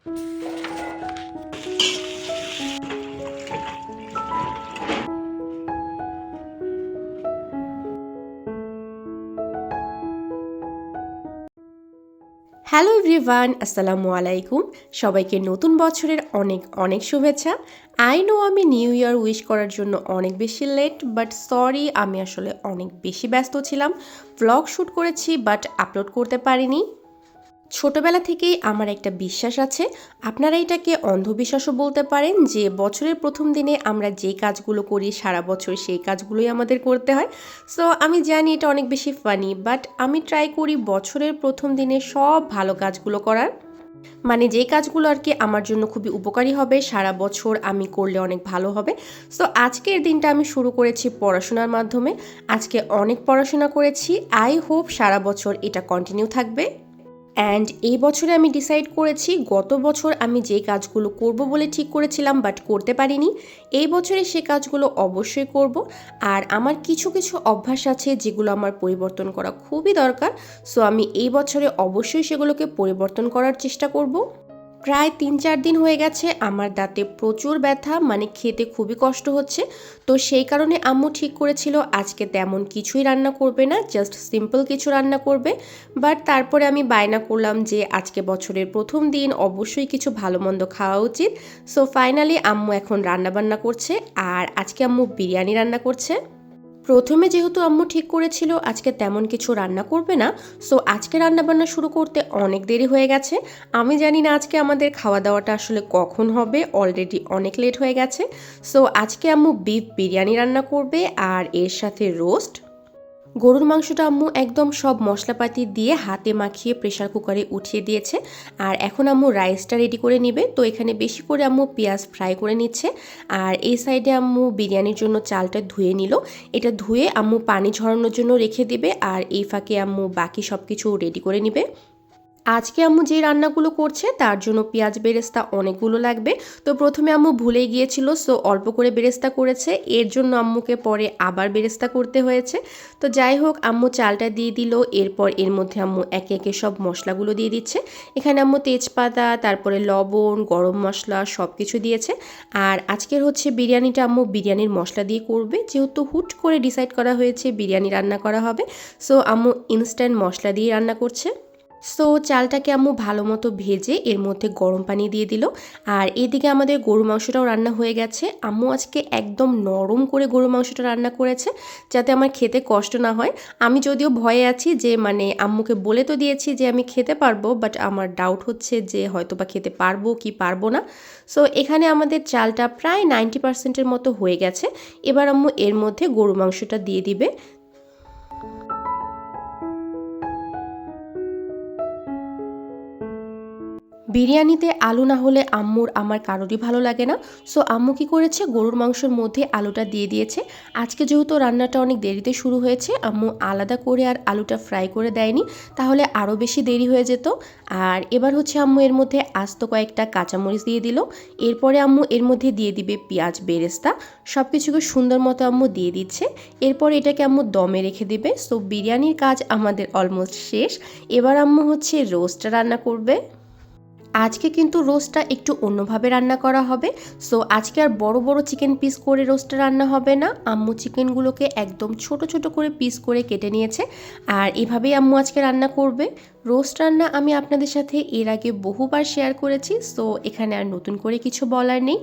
Hello everyone, আসসালামু আলাইকুম। সবাইকে নতুন বছরের অনেক অনেক শুভেচ্ছা। আই নো আমি নিউ ইয়ার উইশ করার জন্য অনেক বেশি লেট, বাট সরি, আমি আসলে অনেক বেশি ব্যস্ত ছিলাম। ভ্লগ শ্যুট করেছি বাট আপলোড করতে পারিনি। ছোটবেলা থেকেই আমার একটা বিশ্বাস আছে, আপনারা এটাকে অন্ধবিশ্বাসও বলতে পারেন, যে বছরের প্রথম দিনে আমরা যে কাজগুলো করি সারা বছর সেই কাজগুলোই আমাদের করতে হয়। সো আমি জানি এটা অনেক বেশি ফানি, বাট আমি ট্রাই করি বছরের প্রথম দিনে সব ভালো কাজগুলো করার। মানে যে কাজগুলো আর কি আমার জন্য খুবই উপকারী হবে, সারা বছর আমি করলে অনেক ভালো হবে। সো আজকের দিনটা আমি শুরু করেছি পড়াশোনার মাধ্যমে। আজকে অনেক পড়াশোনা করেছি, আই হোপ সারা বছর এটা কন্টিনিউ থাকবে। অ্যান্ড এই বছরে আমি ডিসাইড করেছি, গত বছর আমি যে কাজগুলো করব বলে ঠিক করেছিলাম বাট করতে পারিনি, এই বছরে সে কাজগুলো অবশ্যই করব। আর আমার কিছু কিছু অভ্যাস আছে যেগুলো আমার পরিবর্তন করা খুবই দরকার। সো আমি এই বছরে অবশ্যই সেগুলোকে পরিবর্তন করার চেষ্টা করব। প্রায় ৩-৪ দিন হয়ে গেছে আমার দাঁতে প্রচুর ব্যথা, মানে খেতে খুবই কষ্ট হচ্ছে। তো সেই কারণে আম্মু ঠিক করেছিল আজকে তেমন কিছুই রান্না করবে না, জাস্ট সিম্পল কিছু রান্না করবে। বাট তারপরে আমি বায়না করলাম যে আজকে বছরের প্রথম দিন, অবশ্যই কিছু ভালো মন্দ খাওয়া উচিত। সো ফাইনালি আম্মু এখন রান্না বান্না করছে, আর আজকে আম্মু বিরিয়ানি রান্না করছে। প্রথমে যেহেতু আম্মু ঠিক করেছিল আজকে তেমন কিছু রান্না করবে না, সো আজকে রান্নাবান্না শুরু করতে অনেক দেরি হয়ে গেছে। আমি জানি না আজকে আমাদের খাওয়া দাওয়াটা আসলে কখন হবে, অলরেডি অনেক লেট হয়ে গেছে। সো আজকে আম্মু বিফ বিরিয়ানি রান্না করবে, আর এর সাথে রোস্ট। গরুর মাংসটা আম্মু একদম সব মশলাপাতি দিয়ে হাতে মাখিয়ে প্রেশার কুকারে উঠিয়ে দিয়েছে। আর এখন আম্মু রাইসটা রেডি করে নেবে। তো এখানে বেশি করে আম্মু পেঁয়াজ ফ্রাই করে নিচ্ছে। আর এই সাইডে আম্মু বিরিয়ানির জন্য চালটা ধুয়ে নিল। এটা ধুয়ে আম্মু পানি ঝরানোর জন্য রেখে দিবে, আর এই ফাঁকে আম্মু বাকি সব কিছু রেডি করে নিবে। আজকে আম্মু যে রান্নাগুলো করছে তার জন্য পেঁয়াজ বেরেস্তা অনেকগুলো লাগবে। তো প্রথমে আম্মু ভুলে গিয়েছিল, সো অল্প করে বেরেস্তা করেছে, এর জন্য আম্মুকে পরে আবার বেরেস্তা করতে হয়েছে। তো যাই হোক, আম্মু চালটা দিয়ে দিল। এরপর এর মধ্যে আম্মু একে একে সব মশলাগুলো দিয়ে দিচ্ছে। এখানে আম্মু তেজপাতা, তারপরে লবণ, গরম মশলা সব কিছু দিয়েছে। আর আজকের হচ্ছে বিরিয়ানিটা আম্মু বিরিয়ানির মশলা দিয়ে করবে, যেহেতু হুট করে ডিসাইড করা হয়েছে বিরিয়ানি রান্না করা হবে। সো আম্মু ইনস্ট্যান্ট মশলা দিয়ে রান্না করছে। সো চালটাকে আম্মু ভালো মতো ভেজে এর মধ্যে গরম পানি দিয়ে দিল। আর এদিকে আমাদের গরু মাংসটাও রান্না হয়ে গেছে। আম্মু আজকে একদম নরম করে গরু মাংসটা রান্না করেছে, যাতে আমার খেতে কষ্ট না হয়। আমি যদিও ভয়ে আছি যে, মানে আম্মুকে বলে তো দিয়েছি যে আমি খেতে পারবো, বাট আমার ডাউট হচ্ছে যে হয়তো বা খেতে পারবো কি পারবো না। সো এখানে আমাদের চালটা প্রায় 90% মতো হয়ে গেছে। এবার আম্মু এর মধ্যে গরু মাংসটা দিয়ে দিবে। বিরিয়ানিতে আলু না হলে আম্মুর আমার কারোরই ভালো লাগে না। সো আম্মু কী করেছে, গরুর মাংসের মধ্যে আলুটা দিয়ে দিয়েছে। আজকে যেহেতু রান্নাটা অনেক দেরিতে শুরু হয়েছে, আম্মু আলাদা করে আর আলুটা ফ্রাই করে দেয়নি, তাহলে আরও বেশি দেরি হয়ে যেত। আর এবার হচ্ছে আম্মু এর মধ্যে আস্ত কয়েকটা কাঁচামরিচ দিয়ে দিল। এরপরে আম্মু এর মধ্যে দিয়ে দিবে পেঁয়াজ বেরেস্তা। সব কিছুকে সুন্দর মতো আম্মু দিয়ে দিচ্ছে। এরপর এটাকে আম্মু দমে রেখে দিবে। সো বিরিয়ানির কাজ আমাদের অলমোস্ট শেষ। এবার আম্মু হচ্ছে রোস্টটা রান্না করবে। আজকে কিন্তু রোস্টটা একটু অন্যভাবে রান্না করা হবে। সো আজকে আর বড় বড় চিকেন পিস করে রোস্টটা রান্না হবে না। আম্মু চিকেনগুলোকে একদম ছোট ছোট করে পিস করে কেটে নিয়েছে, আর এভাবেই আম্মু আজকে রান্না করবে। রোস্ট রান্না আমি আপনাদের সাথে এর আগে বহুবার শেয়ার করেছি, সো এখানে আর নতুন করে কিছু বলার নেই।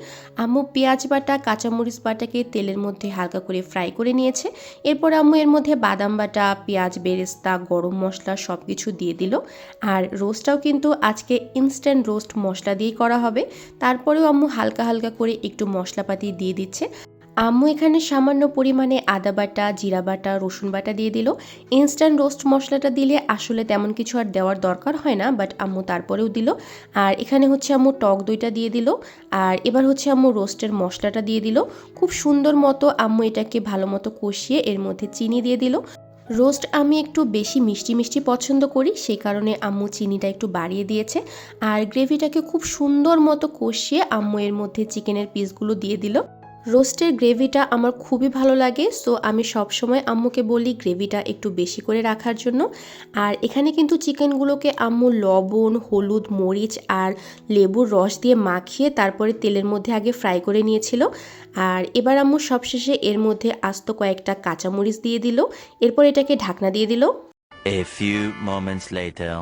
আম্মু পেঁয়াজ বাটা, কাঁচামরিচ বাটাকে তেলের মধ্যে হালকা করে ফ্রাই করে নিয়েছে। এরপর আম্মু এর মধ্যে বাদাম বাটা, পেঁয়াজ বেরেস্তা, গরম মশলা সব কিছু দিয়ে দিল। আর রোস্টটাও কিন্তু আজকে ইনস্ট্যান্ট রোস্ট মশলা দিয়েই করা হবে। তারপরেও আম্মু হালকা হালকা করে একটু মশলাপাতি দিয়ে দিচ্ছে। আম্মু এখানে সামান্য পরিমাণে আদা বাটা, জিরা বাটা, রসুন বাটা দিয়ে দিল। ইনস্ট্যান্ট রোস্ট মশলাটা দিলে আসলে তেমন কিছু আর দেওয়ার দরকার হয় না, বাট আম্মু তারপরেও দিল। আর এখানে হচ্ছে আম্মু টক দইটা দিয়ে দিল। আর এবার হচ্ছে আম্মু রোস্টের মশলাটা দিয়ে দিল। খুব সুন্দর মতো আম্মু এটাকে ভালো মতো কষিয়ে এর মধ্যে চিনি দিয়ে দিল। রোস্ট আমি একটু বেশি মিষ্টি মিষ্টি পছন্দ করি, সেই কারণে আম্মু চিনিটা একটু বাড়িয়ে দিয়েছে। আর গ্রেভিটাকে খুব সুন্দর মতো কষিয়ে আম্মু এর মধ্যে চিকেনের পিসগুলো দিয়ে দিল। রোস্টের গ্রেভিটা আমার খুবই ভালো লাগে, সো আমি সবসময় আম্মুকে বলি গ্রেভিটা একটু বেশি করে রাখার জন্য। আর এখানে কিন্তু চিকেনগুলোকে আম্মু লবণ, হলুদ, মরিচ আর লেবুর রস দিয়ে মাখিয়ে তারপরে তেলের মধ্যে আগে ফ্রাই করে নিয়েছিল। আর এবার আম্মু সবশেষে এর মধ্যে আস্ত কয়েকটা কাঁচামরিচ দিয়ে দিল, এরপর এটাকে ঢাকনা দিয়ে দিল। A few moments later.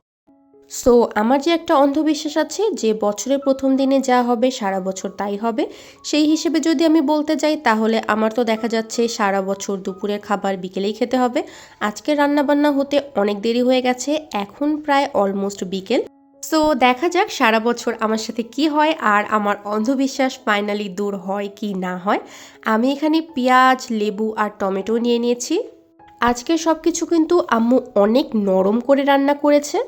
So আমার যে একটা অন্ধবিশ্বাস আছে যে বছরের প্রথম দিনে যা হবে সারা বছর তাই হবে, সেই হিসেবে যদি আমি বলতে যাই তাহলে আমার তো দেখা যাচ্ছে সারা বছর দুপুরের খাবার বিকেলেই খেতে হবে। আজকে রান্নাবান্না হতে অনেক দেরি হয়ে গেছে, এখন প্রায় অলমোস্ট বিকেল। সো দেখা যাক সারা বছর আমার সাথে কি হয় আর আমার অন্ধবিশ্বাস ফাইনালি দূর হয় কি না হয়। আমি এখানে পেঁয়াজ, লেবু আর টমেটো নিয়ে নিয়েছি। আজকে সব কিছু কিন্তু আম্মু অনেক নরম করে রান্না করেছে।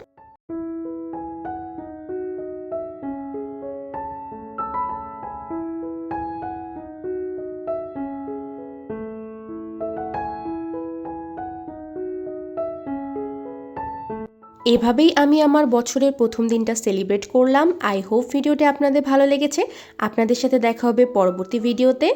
এভাবেই আমি আমার বছরের প্রথম দিনটা সেলিব্রেট করলাম। আই হোপ ভিডিওটি আপনাদের ভালো লেগেছে। আপনাদের সাথে দেখা হবে পরবর্তী ভিডিওতে।